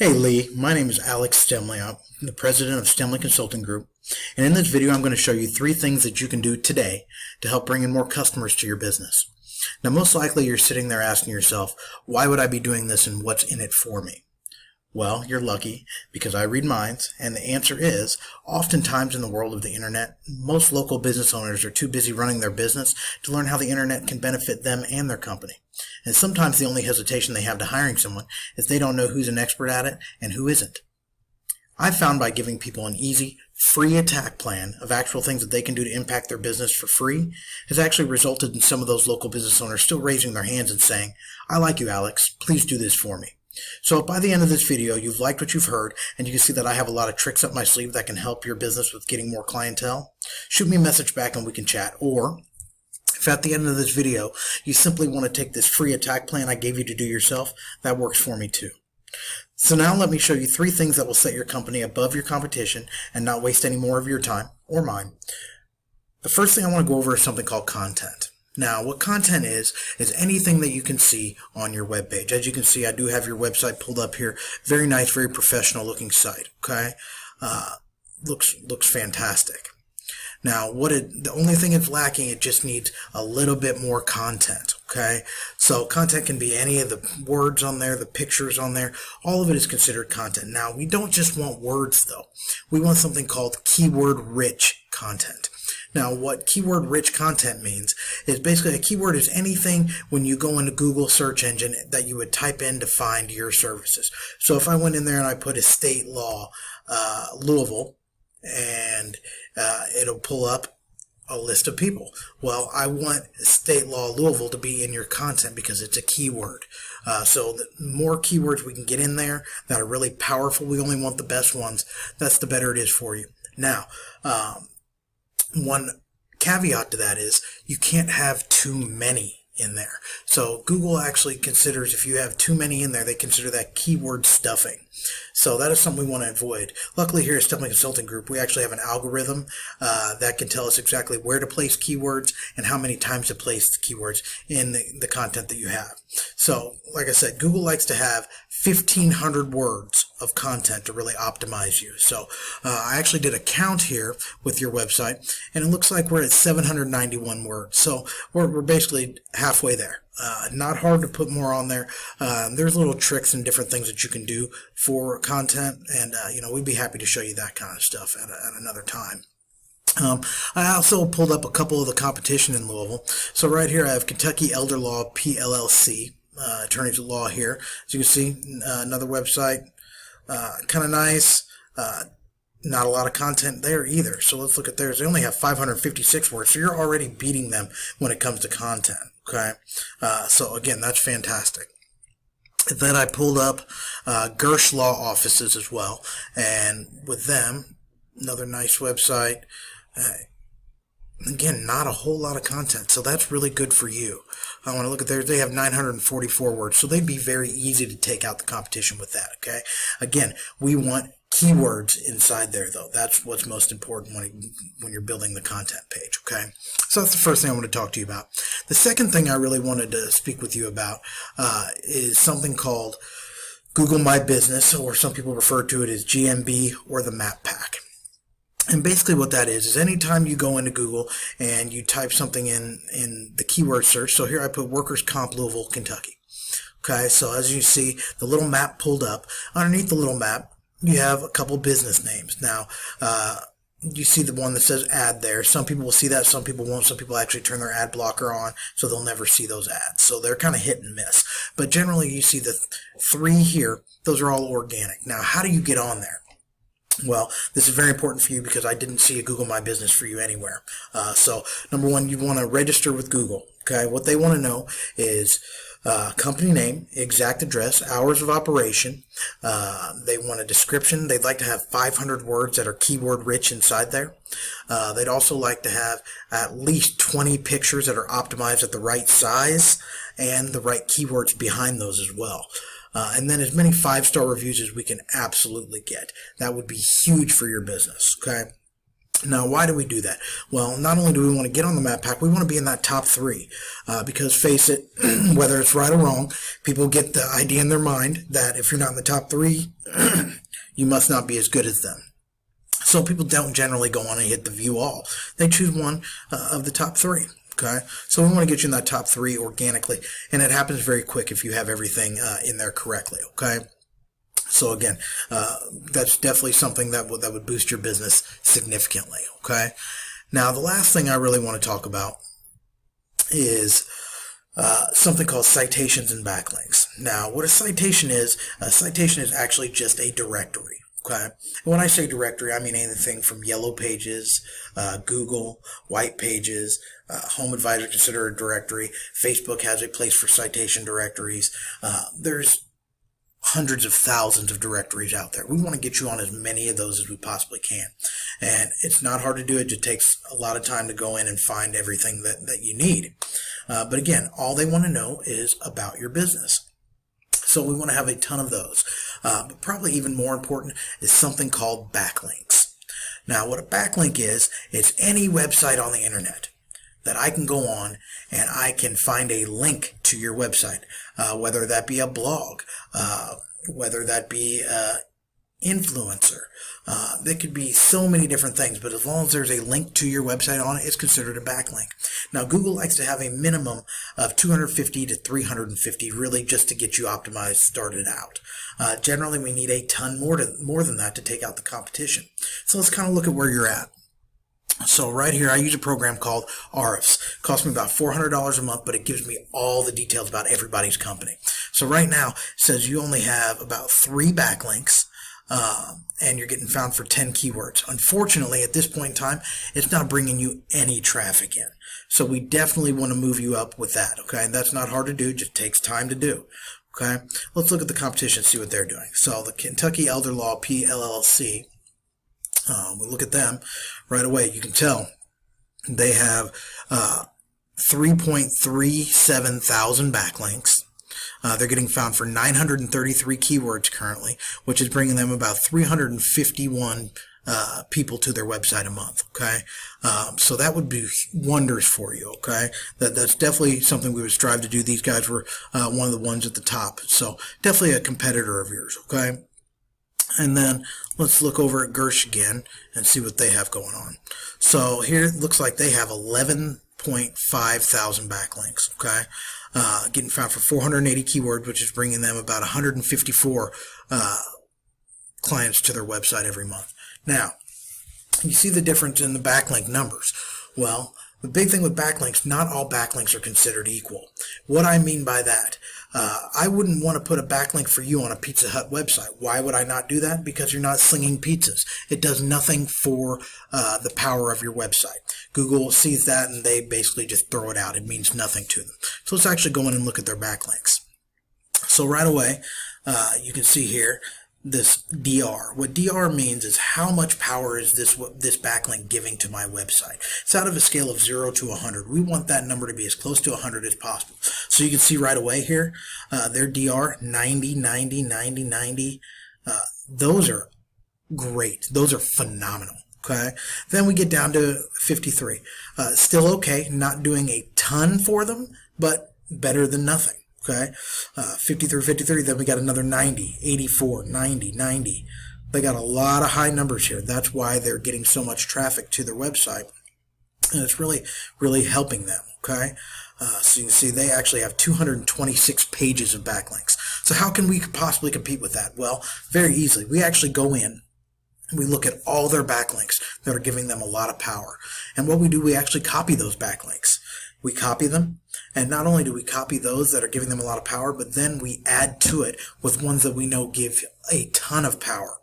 Hey Lee, my name is Alex Stemle. I'm the president of Stemle Consulting Group, and in this video I'm going to show you 3 things that you can do today to help bring in more customers to your business. Now most likely you're sitting there asking yourself, why would I be doing this and what's in it for me? Well, you're lucky because I read minds, and the answer is, oftentimes in the world of the internet, most local business owners are too busy running their business to learn how the internet can benefit them and their company. And sometimes the only hesitation they have to hiring someone is they don't know who's an expert at it and who isn't. I've found by giving people an easy, free attack plan of actual things that they can do to impact their business for free has actually resulted in some of those local business owners still raising their hands and saying, I like you, Alex, please do this for me. So if by the end of this video you've liked what you've heard and you can see that I have a lot of tricks up my sleeve that can help your business with getting more clientele, shoot me a message back and we can chat. Or if at the end of this video you simply want to take this free attack plan I gave you to do yourself, that works for me too. So now let me show you 3 things that will set your company above your competition and not waste any more of your time or mine. The first thing I want to go over is something called content. Now, what content is anything that you can see on your web page. As you can see, I do have your website pulled up here. Very nice, very professional looking site. Okay, looks fantastic. Now, the only thing it's lacking, it just needs a little bit more content. Okay, so content can be any of the words on there, the pictures on there. All of it is considered content. Now, we don't just want words though. We want something called keyword-rich content. Now, what keyword-rich content means is basically a keyword is anything when you go into Google search engine that you would type in to find your services. So if I went in there and I put estate law, Louisville, and it'll pull up a list of people. Well, I want estate law Louisville to be in your content because it's a keyword. So the more keywords we can get in there that are really powerful, we only want the best ones, that's the better it is for you. Now, one caveat to that is you can't have too many in there. So Google actually considers if you have too many in there, they consider that keyword stuffing. So that is something we want to avoid. Luckily here at Stemle Consulting Group, we actually have an algorithm that can tell us exactly where to place keywords and how many times to place the keywords in the content that you have. So like I said, Google likes to have 1,500 words of content to really optimize you. So I actually did a count here with your website, and it looks like we're at 791 words. So we're basically halfway there. Not hard to put more on there. There's little tricks and different things that you can do for content, and we'd be happy to show you that kind of stuff at another time. I also pulled up a couple of the competition in Louisville. So right here I have Kentucky Elder Law PLLC, attorneys at law here. As you can see, another website, kind of nice. Not a lot of content there either. So let's look at theirs. They only have 556 words, so you're already beating them when it comes to content. Okay, so again, that's fantastic. Then I pulled up Gersh Law offices as well, and with them, another nice website. Again, not a whole lot of content, so that's really good for you. I want to look at theirs. They have 944 words, so they'd be very easy to take out the competition with that. Okay, again, we want keywords inside there, though. That's what's most important when you're building the content page. Okay, so that's the first thing I want to talk to you about. The second thing I really wanted to speak with you about is something called Google My Business, or some people refer to it as GMB or the Map Pack. And basically what that is anytime you go into Google and you type something in the keyword search. So here I put workers' comp Louisville, Kentucky. Okay, so as you see, the little map pulled up. Underneath the little map, you have a couple business names. Now, you see the one that says ad there. Some people will see that, some people won't. Some people actually turn their ad blocker on, so they'll never see those ads. So they're kind of hit and miss. But generally, you see the 3 here. Those are all organic. Now, how do you get on there? Well, this is very important for you because I didn't see a Google My Business for you anywhere. So, number 1, you want to register with Google. Okay, what they want to know is company name, exact address, hours of operation. They want a description. They'd like to have 500 words that are keyword rich inside there. They'd also like to have at least 20 pictures that are optimized at the right size and the right keywords behind those as well. And then as many 5-star reviews as we can absolutely get. That would be huge for your business. Okay. Now, why do we do that? Well, not only do we want to get on the map pack, we want to be in that top three. Because face it, whether it's right or wrong, people get the idea in their mind that if you're not in the top three, you must not be as good as them. So people don't generally go on and hit the view all. They choose one of the top three. Okay, so we want to get you in that top three organically, and it happens very quick if you have everything in there correctly. Okay. So again, that's definitely something that would boost your business significantly. Okay. Now, the last thing I really want to talk about is something called citations and backlinks. Now, what a citation is actually just a directory. Okay. And when I say directory, I mean anything from Yellow Pages, Google, White Pages, Home Advisor consider a directory. Facebook has a place for citation directories. There's hundreds of thousands of directories out there. We want to get you on as many of those as we possibly can. And it's not hard to do. It just takes a lot of time to go in and find everything that you need. But again, all they want to know is about your business. So we want to have a ton of those. But probably even more important is something called backlinks. Now, what a backlink is, it's any website on the internet that I can go on and I can find a link to your website, whether that be a blog, whether that be influencer. There could be so many different things, but as long as there's a link to your website on it, it's considered a backlink. Now, Google likes to have a minimum of 250 to 350, really just to get you optimized, started out. Generally, we need a ton more than that to take out the competition. So let's kind of look at where you're at. So right here, I use a program called Ahrefs. It costs me about $400 a month, but it gives me all the details about everybody's company. So right now, it says you only have about 3 backlinks, and you're getting found for 10 keywords. Unfortunately, at this point in time, it's not bringing you any traffic in. So we definitely want to move you up with that, okay? And that's not hard to do, it just takes time to do, okay? Let's look at the competition and see what they're doing. So the Kentucky Elder Law PLLC, we look at them right away. You can tell they have 3.37 thousand backlinks. They're getting found for 933 keywords currently, which is bringing them about 351 people to their website a month. Okay, so that would be wonders for you. Okay, that's definitely something we would strive to do. These guys were one of the ones at the top, so definitely a competitor of yours. Okay. And then let's look over at Gersh again and see what they have going on. So here it looks like they have 11.5 thousand backlinks, okay? Getting found for 480 keywords, which is bringing them about 154 clients to their website every month. Now, you see the difference in the backlink numbers. Well, the big thing with backlinks, not all backlinks are considered equal. What I mean by that, I wouldn't want to put a backlink for you on a Pizza Hut website. Why would I not do that? Because you're not slinging pizzas. It does nothing for the power of your website. Google sees that and they basically just throw it out. It means nothing to them. So let's actually go in and look at their backlinks. So right away, you can see here this DR. What DR means is how much power is this backlink giving to my website. It's out of a scale of 0 to 100. We want that number to be as close to 100 as possible. So you can see right away here, their DR, 90, 90, 90, 90. Those are great. Those are phenomenal. Okay. Then we get down to 53. Still okay. Not doing a ton for them, but better than nothing. Okay, 53, then we got another 90, 84, 90, 90. They got a lot of high numbers here. That's why they're getting so much traffic to their website. And it's really, really helping them. Okay, so you can see they actually have 226 pages of backlinks. So how can we possibly compete with that? Well, very easily. We actually go in. We look at all their backlinks that are giving them a lot of power. And what we do, we actually copy those backlinks. We copy them, and not only do we copy those that are giving them a lot of power, but then we add to it with ones that we know give a ton of power.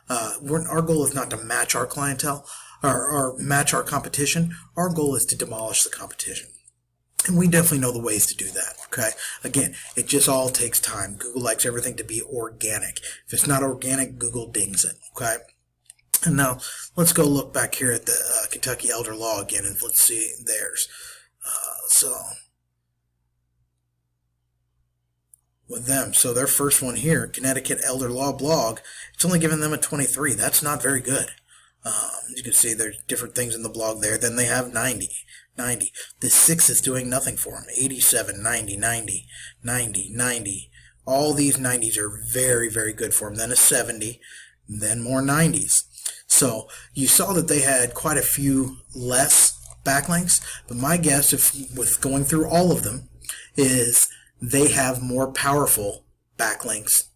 Our goal is not to match our clientele or match our competition. Our goal is to demolish the competition. And we definitely know the ways to do that, okay? Again, it just all takes time. Google likes everything to be organic. If it's not organic, Google dings it, okay? And now, let's go look back here at the Kentucky Elder Law again, and let's see theirs. So with them, so their first one here, Connecticut Elder Law blog, it's only giving them a 23. That's not very good. You can see there's different things in the blog there. Then they have 90. The 6 is doing nothing for them. 87, 90, 90, 90, 90. All these 90s are very, very good for them. Then a 70, then more 90s. So you saw that they had quite a few less backlinks, but my guess, if with going through all of them, is they have more powerful backlinks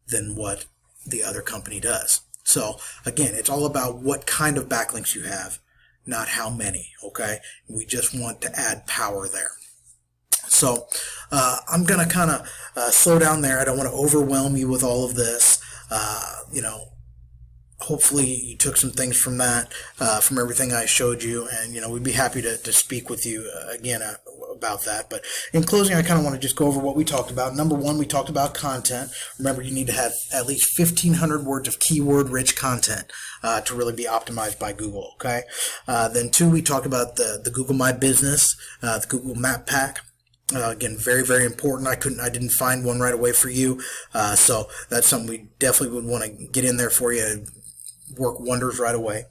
than what the other company does. So again, it's all about what kind of backlinks you have, not how many. Okay, we just want to add power there. So I'm gonna kind of slow down there. I don't want to overwhelm you with all of this. Hopefully you took some things from that, from everything I showed you, and we'd be happy to speak with you again about that. But in closing, I kind of want to just go over what we talked about. Number one, we talked about content. Remember, you need to have at least 1,500 words of keyword-rich content to really be optimized by Google. Okay. Then two, we talked about the Google My Business, the Google Map Pack. Again, very, very important. I didn't find one right away for you, so that's something we definitely would want to get in there for you. Work wonders right away.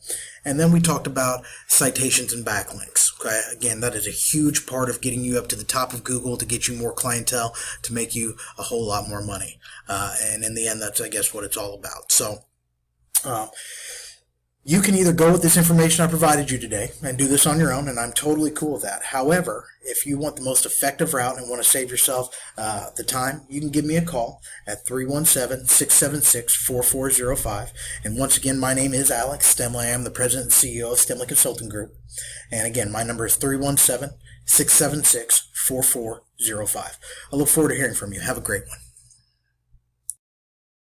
And then we talked about citations and backlinks. Okay, again, that is a huge part of getting you up to the top of Google, to get you more clientele, to make you a whole lot more money. And in the end, that's, I guess, what it's all about. So you can either go with this information I provided you today and do this on your own, and I'm totally cool with that. However, if you want the most effective route and want to save yourself the time, you can give me a call at 317-676-4405. And once again, my name is Alex Stemle. I am the president and CEO of Stemle Consulting Group. And again, my number is 317-676-4405. I look forward to hearing from you. Have a great one.